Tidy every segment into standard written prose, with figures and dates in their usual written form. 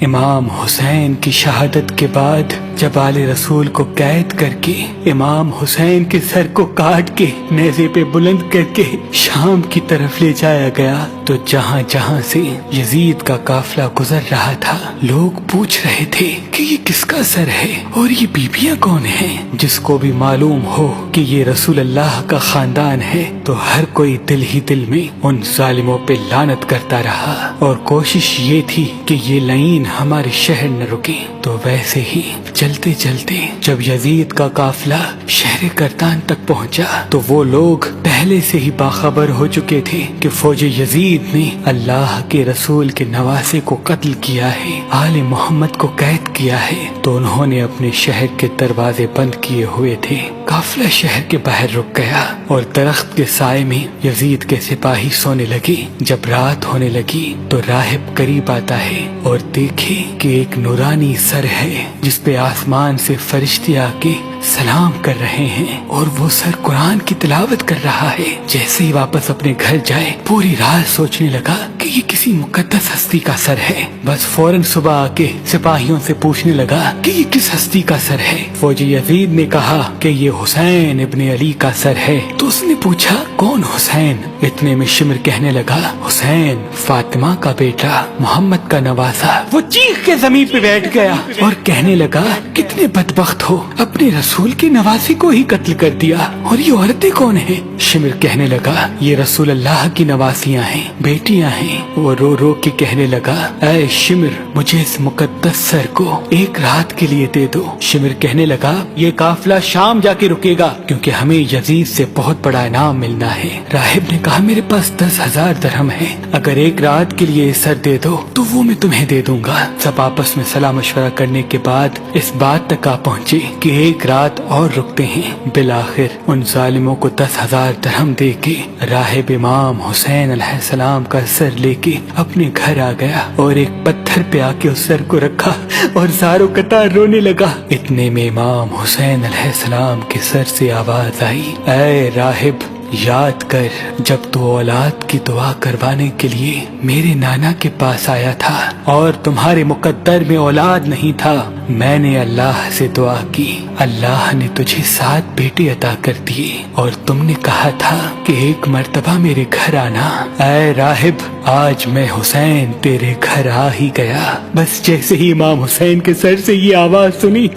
امام حسین کی شہادت کے بعد جب آل رسول کو قید کر کے امام حسین کے سر کو کاٹ کے نیزے پہ بلند کر کے شام کی طرف لے جایا گیا تو جہاں جہاں سے یزید کا قافلہ گزر رہا تھا لوگ پوچھ رہے تھے کہ یہ کس کا سر ہے اور یہ بیبیاں کون ہیں۔ جس کو بھی معلوم ہو کہ یہ رسول اللہ کا خاندان ہے تو ہر کوئی دل ہی دل میں ان ظالموں پہ لعنت کرتا رہا اور کوشش یہ تھی کہ یہ لعین ہمارے شہر نہ رکے۔ تو ویسے ہی چلتے چلتے جب یزید کا قافلہ شہر کرتان تک پہنچا تو وہ لوگ پہلے سے ہی باخبر ہو چکے تھے کہ فوج یزید نے اللہ کے رسول کے نواسے کو قتل کیا ہے، آل محمد کو قید کیا ہے، تو انہوں نے اپنے شہر کے دروازے بند کیے ہوئے تھے۔ قافلہ شہر کے باہر رک گیا اور درخت کے سائے میں یزید کے سپاہی سونے لگے۔ جب رات ہونے لگی تو راہب قریب آتا ہے اور دیکھے کہ ایک نورانی سر ہے جس پہ آسمان سے فرشتے آ کے سلام کر رہے ہیں اور وہ سر قرآن کی تلاوت کر رہا ہے۔ جیسے ہی واپس اپنے گھر جائے پوری رات سوچنے لگا کہ یہ کسی مقدس ہستی کا سر ہے۔ بس فوراً صبح آ کے سپاہیوں سے پوچھنے لگا کہ یہ کس ہستی کا سر ہے۔ فوجی یزید نے کہا کہ یہ حسین ابن علی کا سر ہے۔ تو اس نے پوچھا کون حسین؟ اتنے میں شمر کہنے لگا حسین فاطمہ کا بیٹا، محمد کا نواسا۔ وہ چیخ کے زمین پہ بیٹھ گیا اور کہنے لگا کتنے بدبخت ہو، اپنے رسول کے نواسے کو ہی قتل کر دیا، اور یہ عورتیں کون ہیں؟ شمر کہنے لگا یہ رسول اللہ کی نواسیاں ہیں، بیٹیاں ہیں۔ وہ رو رو کے کہنے لگا اے شمر مجھے اس مقدس سر کو ایک رات کے لیے دے دو۔ شمر کہنے لگا یہ قافلہ شام جا کے رکے گا کیونکہ ہمیں یزید سے بہت بڑا انعام ملنا ہے۔ راہب نے کہا میرے پاس 10,000 درہم ہے، اگر ایک رات کے لیے سر دے دو تو وہ میں تمہیں دے دوں گا۔ سب آپس میں صلاح مشورہ کرنے کے بعد اس بات تک آ پہنچے کہ ایک رات اور رکتے ہیں۔ بالآخر ان ظالموں کو 10,000 درہم دے کے راہب امام حسین علیہ السلام کا سر لے کے اپنے گھر آ گیا اور ایک پتھر پہ آ کے اس سر کو رکھا اور زاروں قطار رونے لگا۔ اتنے میں امام حسین علیہ السلام کے سر سے آواز آئی اے راہب یاد کر جب تو اولاد کی دعا کروانے کے لیے میرے نانا کے پاس آیا تھا اور تمہارے مقدر میں اولاد نہیں تھا، میں نے اللہ سے دعا کی، اللہ نے تجھے 7 بیٹے عطا کر دیے اور تم نے کہا تھا کہ ایک مرتبہ میرے گھر آنا۔ اے راہب آج میں حسین تیرے گھر آ ہی گیا۔ بس جیسے ہی امام حسین کے سر سے یہ آواز سنی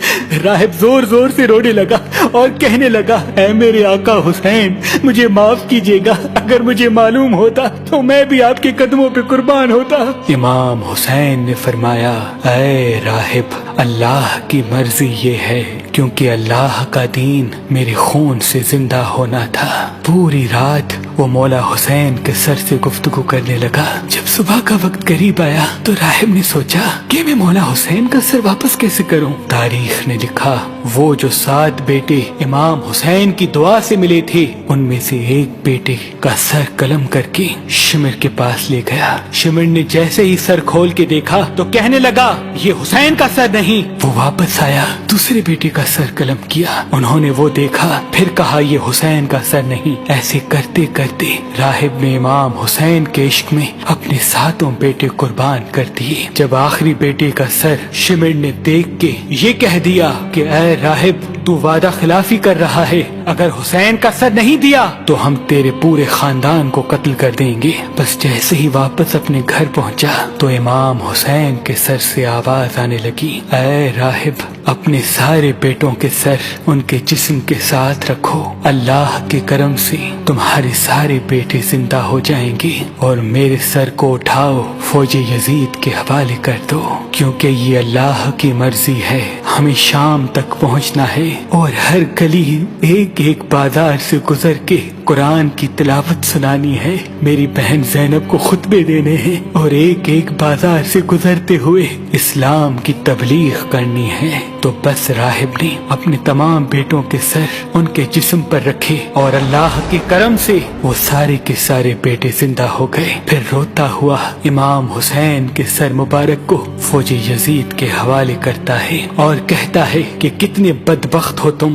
راہب زور زور سے رونے لگا اور کہنے لگا اے میرے آقا حسین مجھے معاف کیجیے گا، اگر مجھے معلوم ہوتا تو میں بھی آپ کے قدموں پہ قربان ہوتا۔ امام حسین نے فرمایا اے راہب اللہ کی مرضی یہ ہے کیونکہ اللہ کا دین میرے خون سے زندہ ہونا تھا۔ پوری رات وہ مولا حسین کے سر سے گفتگو کرنے لگا۔ جب صبح کا وقت قریب آیا تو راہب نے سوچا کہ میں مولا حسین کا سر واپس کیسے کروں۔ تاریخ نے لکھا وہ جو 7 بیٹے امام حسین کی دعا سے ملے تھے ان میں سے ایک بیٹے کا سر قلم کر کے شمر کے پاس لے گیا۔ شمر نے جیسے ہی سر کھول کے دیکھا تو کہنے لگا یہ حسین کا سر نہیں۔ وہ واپس آیا، دوسرے بیٹے کا سر قلم کیا، انہوں نے وہ دیکھا، پھر کہا یہ حسین کا سر نہیں۔ ایسے کرتے کرتے راہب نے امام حسین کے عشق میں اپنے 7 بیٹے قربان کر دیے۔ جب آخری بیٹے کا سر شمر نے دیکھ کے یہ کہہ دیا کہ اے راہب تو وعدہ خلافی کر رہا ہے، اگر حسین کا سر نہیں دیا تو ہم تیرے پورے خاندان کو قتل کر دیں گے۔ بس جیسے ہی واپس اپنے گھر پہنچا تو امام حسین کے سر سے آواز آنے لگی اے راہب اپنے سارے بیٹوں کے سر ان کے جسم کے ساتھ رکھو، اللہ کے کرم سے تمہارے سارے بیٹے زندہ ہو جائیں گے، اور میرے سر کو اٹھاؤ فوج یزید کے حوالے کر دو، کیونکہ یہ اللہ کی مرضی ہے، ہمیں شام تک پہنچنا ہے اور ہر گلی ایک ایک بازار سے گزر کے قرآن کی تلاوت سنانی ہے، میری بہن زینب کو خطبے دینے ہیں اور ایک ایک بازار سے گزرتے ہوئے اسلام کی تبلیغ کرنی ہے۔ تو بس راہب نے اپنے تمام بیٹوں کے سر ان کے جسم پر رکھے اور اللہ کے کرم سے وہ سارے کے سارے بیٹے زندہ ہو گئے۔ پھر روتا ہوا امام حسین کے سر مبارک کو فوج یزید کے حوالے کرتا ہے اور کہتا ہے کہ کتنے بدبخت ہو تم